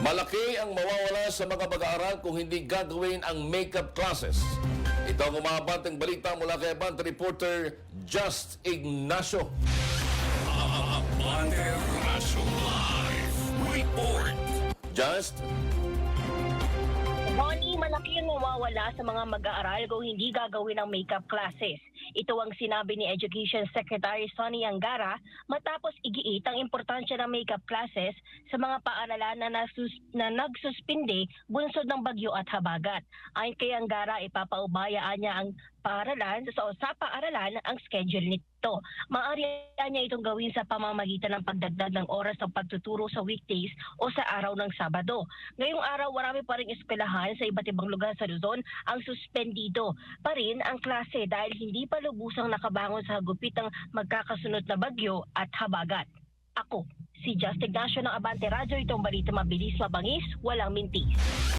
Malaki ang mawawala sa mga mag-aaral kung hindi gagawin ang makeup classes. Ito ang umabantang balita mula kay Abante reporter Just Ignacio. Abante Raso Live Report. Just? Bonnie, malaki ang mawawala sa mga mag-aaral kung hindi gagawin ang makeup classes. Ito ang sinabi ni Education Secretary Sonny Angara matapos igiit ang importansya ng makeup classes sa mga paaralan na nagsuspinde bunsod ng bagyo at habagat. Ayon kay Angara, ipapaubayaan niya ang paaralan sa paaralan ang schedule nito. Maaari niya itong gawin sa pamamagitan ng pagdagdag ng oras ng pagtuturo sa weekdays o sa araw ng Sabado. Ngayong araw, marami pa ring eskwelahan sa iba't ibang lugar sa Luzon ang suspendido pa rin ang klase dahil hindi pa lubusang nakabangon sa hagupit ng magkakasunod na bagyo at habagat. Ako, si Just Ignacio ng Abante Radyo, itong balita mabilis, mabangis, walang mintis.